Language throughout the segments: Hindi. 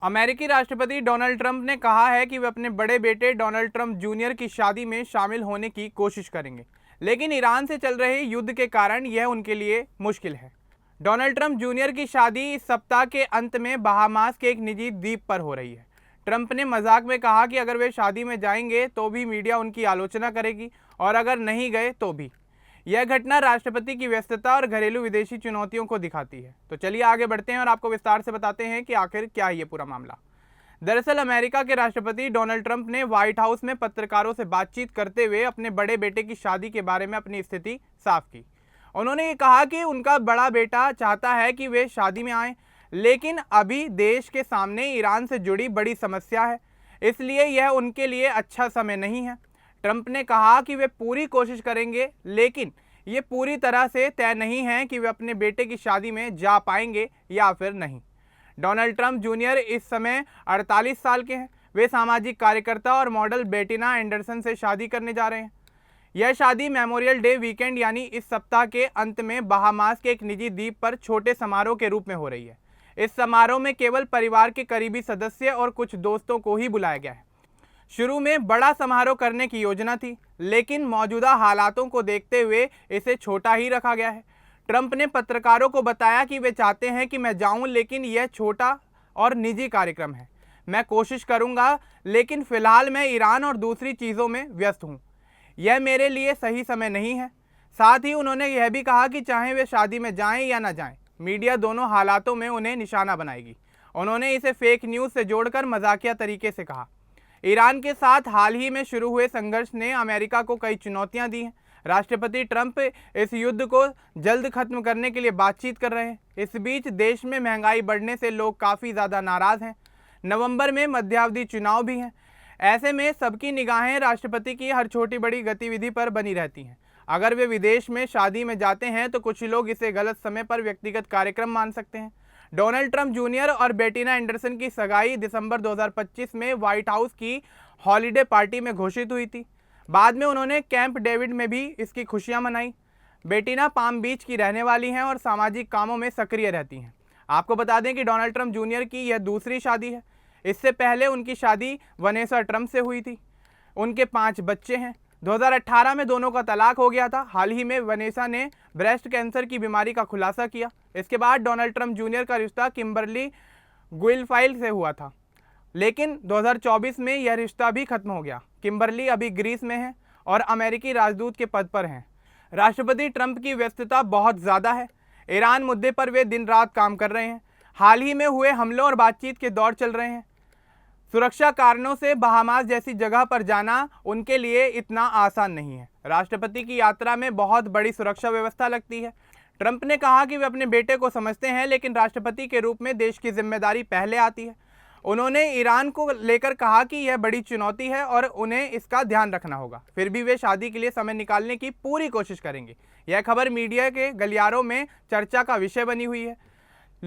अमेरिकी राष्ट्रपति डोनाल्ड ट्रंप ने कहा है कि वे अपने बड़े बेटे डोनाल्ड ट्रंप जूनियर की शादी में शामिल होने की कोशिश करेंगे, लेकिन ईरान से चल रहे युद्ध के कारण यह उनके लिए मुश्किल है। डोनाल्ड ट्रंप जूनियर की शादी इस सप्ताह के अंत में बहामास के एक निजी द्वीप पर हो रही है। ट्रंप ने मजाक में कहा कि अगर वे शादी में जाएंगे तो भी मीडिया उनकी आलोचना करेगी और अगर नहीं गए तो भी। यह घटना राष्ट्रपति की व्यस्तता और घरेलू विदेशी चुनौतियों को दिखाती है। तो चलिए आगे बढ़ते हैं और आपको विस्तार से बताते हैं कि आखिर क्या है ये पूरा मामला। दरअसल अमेरिका के राष्ट्रपति डोनाल्ड ट्रंप ने व्हाइट हाउस में पत्रकारों से बातचीत करते हुए अपने बड़े बेटे की शादी के बारे में अपनी स्थिति साफ की। उन्होंने ये कहा कि उनका बड़ा बेटा चाहता है कि वे शादी में आएं, लेकिन अभी देश के सामने ईरान से जुड़ी बड़ी समस्या है, इसलिए यह उनके लिए अच्छा समय नहीं है। ट्रंप ने कहा कि वे पूरी कोशिश करेंगे, लेकिन ये पूरी तरह से तय नहीं है कि वे अपने बेटे की शादी में जा पाएंगे या फिर नहीं। डोनाल्ड ट्रंप जूनियर इस समय 48 साल के हैं। वे सामाजिक कार्यकर्ता और मॉडल बेटिना एंडरसन से शादी करने जा रहे हैं। यह शादी मेमोरियल डे वीकेंड यानी इस सप्ताह के अंत में बहामास के एक निजी द्वीप पर छोटे समारोह के रूप में हो रही है। इस समारोह में केवल परिवार के करीबी सदस्य और कुछ दोस्तों को ही बुलाया गया है। शुरू में बड़ा समारोह करने की योजना थी, लेकिन मौजूदा हालातों को देखते हुए इसे छोटा ही रखा गया है। ट्रंप ने पत्रकारों को बताया कि वे चाहते हैं कि मैं जाऊं, लेकिन यह छोटा और निजी कार्यक्रम है। मैं कोशिश करूंगा, लेकिन फिलहाल मैं ईरान और दूसरी चीज़ों में व्यस्त हूं। यह मेरे लिए सही समय नहीं है। साथ ही उन्होंने यह भी कहा कि चाहे वे शादी में जाएं या ना जाएं, मीडिया दोनों हालातों में उन्हें निशाना बनाएगी। उन्होंने इसे फेक न्यूज़ से जोड़कर मजाकिया तरीके से कहा। ईरान के साथ हाल ही में शुरू हुए संघर्ष ने अमेरिका को कई चुनौतियां दी हैं। राष्ट्रपति ट्रंप इस युद्ध को जल्द खत्म करने के लिए बातचीत कर रहे हैं। इस बीच देश में महंगाई बढ़ने से लोग काफ़ी ज़्यादा नाराज़ हैं। नवंबर में मध्यावधि चुनाव भी हैं। ऐसे में सबकी निगाहें राष्ट्रपति की हर छोटी बड़ी गतिविधि पर बनी रहती हैं। अगर वे विदेश में शादी में जाते हैं तो कुछ लोग इसे गलत समय पर व्यक्तिगत कार्यक्रम मान सकते हैं। डोनाल्ड ट्रंप जूनियर और बेटिना एंडरसन की सगाई दिसंबर 2025 में व्हाइट हाउस की हॉलिडे पार्टी में घोषित हुई थी। बाद में उन्होंने कैंप डेविड में भी इसकी खुशियां मनाई। बेटिना पाम बीच की रहने वाली हैं और सामाजिक कामों में सक्रिय रहती हैं। आपको बता दें कि डोनाल्ड ट्रंप जूनियर की यह दूसरी शादी है। इससे पहले उनकी शादी वनेसा ट्रंप से हुई थी। उनके 5 बच्चे हैं। 2018 में दोनों का तलाक हो गया था। हाल ही में वनेसा ने ब्रेस्ट कैंसर की बीमारी का खुलासा किया। इसके बाद डोनाल्ड ट्रंप जूनियर का रिश्ता किम्बरली गुइलफाइल से हुआ था, लेकिन 2024 में यह रिश्ता भी खत्म हो गया। किम्बरली अभी ग्रीस में है और अमेरिकी राजदूत के पद पर हैं। राष्ट्रपति ट्रंप की व्यस्तता बहुत ज़्यादा है। ईरान मुद्दे पर वे दिन रात काम कर रहे हैं। हाल ही में हुए हमलों और बातचीत के दौर चल रहे हैं। सुरक्षा कारणों से बहामास जैसी जगह पर जाना उनके लिए इतना आसान नहीं है। राष्ट्रपति की यात्रा में बहुत बड़ी सुरक्षा व्यवस्था लगती है। ट्रंप ने कहा कि वे अपने बेटे को समझते हैं, लेकिन राष्ट्रपति के रूप में देश की जिम्मेदारी पहले आती है। उन्होंने ईरान को लेकर कहा कि यह बड़ी चुनौती है और उन्हें इसका ध्यान रखना होगा। फिर भी वे शादी के लिए समय निकालने की पूरी कोशिश करेंगे। यह खबर मीडिया के गलियारों में चर्चा का विषय बनी हुई है।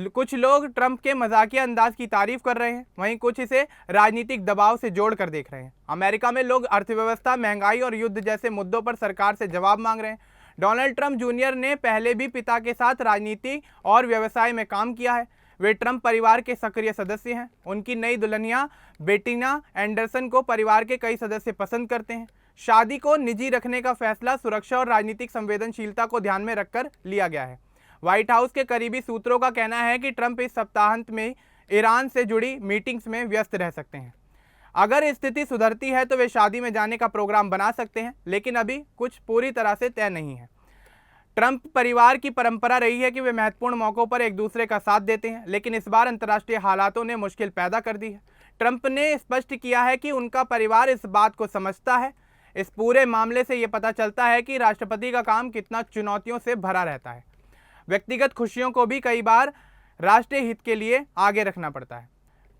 कुछ लोग ट्रंप के मजाकिया अंदाज की तारीफ कर रहे हैं, वहीं कुछ इसे राजनीतिक दबाव से जोड़कर देख रहे हैं। अमेरिका में लोग अर्थव्यवस्था, महंगाई और युद्ध जैसे मुद्दों पर सरकार से जवाब मांग रहे हैं। डोनाल्ड ट्रंप जूनियर ने पहले भी पिता के साथ राजनीति और व्यवसाय में काम किया है। वे ट्रंप परिवार के सक्रिय सदस्य हैं। उनकी नई दुल्हनिया बेटिना एंडरसन को परिवार के कई सदस्य पसंद करते हैं। शादी को निजी रखने का फैसला सुरक्षा और राजनीतिक संवेदनशीलता को ध्यान में रखकर लिया गया है। व्हाइट हाउस के करीबी सूत्रों का कहना है कि ट्रंप इस सप्ताहांत में ईरान से जुड़ी मीटिंग्स में व्यस्त रह सकते हैं। अगर स्थिति सुधरती है तो वे शादी में जाने का प्रोग्राम बना सकते हैं, लेकिन अभी कुछ पूरी तरह से तय नहीं है। ट्रंप परिवार की परंपरा रही है कि वे महत्वपूर्ण मौक़ों पर एक दूसरे का साथ देते हैं, लेकिन इस बार अंतर्राष्ट्रीय हालातों ने मुश्किल पैदा कर दी है। ट्रंप ने स्पष्ट किया है कि उनका परिवार इस बात को समझता है। इस पूरे मामले से ये पता चलता है कि राष्ट्रपति का काम कितना चुनौतियों से भरा रहता है। व्यक्तिगत खुशियों को भी कई बार राष्ट्रीय हित के लिए आगे रखना पड़ता है।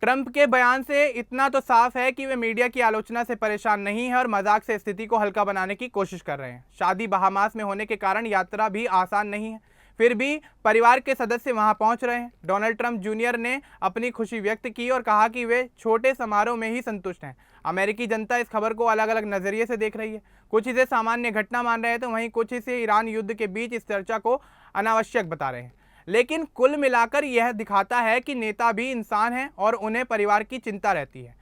ट्रंप के बयान से इतना तो साफ है कि वे मीडिया की आलोचना से परेशान नहीं हैं और मजाक से स्थिति को हल्का बनाने की कोशिश कर रहे हैं। शादी बहामास में होने के कारण यात्रा भी आसान नहीं है, फिर भी परिवार के सदस्य वहां पहुंच रहे हैं। डोनाल्ड ट्रंप जूनियर ने अपनी खुशी व्यक्त की और कहा कि वे छोटे समारोह में ही संतुष्ट हैं। अमेरिकी जनता इस खबर को अलग अलग नज़रिए से देख रही है। कुछ इसे सामान्य घटना मान रहे हैं तो वहीं कुछ इसे ईरान युद्ध के बीच इस चर्चा को अनावश्यक बता रहे हैं। लेकिन कुल मिलाकर यह दिखाता है कि नेता भी इंसान हैं और उन्हें परिवार की चिंता रहती है।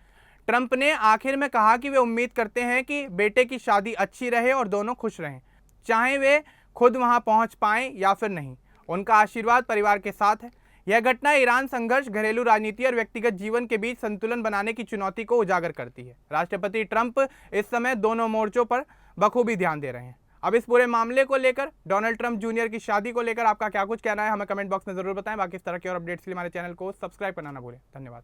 ट्रंप ने आखिर में कहा कि वे उम्मीद करते हैं कि बेटे की शादी अच्छी रहे और दोनों खुश रहें, चाहे वे खुद वहां पहुंच पाएं या फिर नहीं। उनका आशीर्वाद परिवार के साथ है। यह घटना ईरान संघर्ष, घरेलू राजनीति और व्यक्तिगत जीवन के बीच संतुलन बनाने की चुनौती को उजागर करती है। राष्ट्रपति ट्रंप इस समय दोनों मोर्चों पर बखूबी ध्यान दे रहे हैं। अब इस पूरे मामले को लेकर, डोनाल्ड ट्रंप जूनियर की शादी को लेकर आपका क्या कुछ कहना है, हमें कमेंट बॉक्स में जरूर बताएं। बाकी इस तरह के और अपडेट्स के लिए हमारे चैनल को सब्सक्राइब करना ना भूलें। धन्यवाद।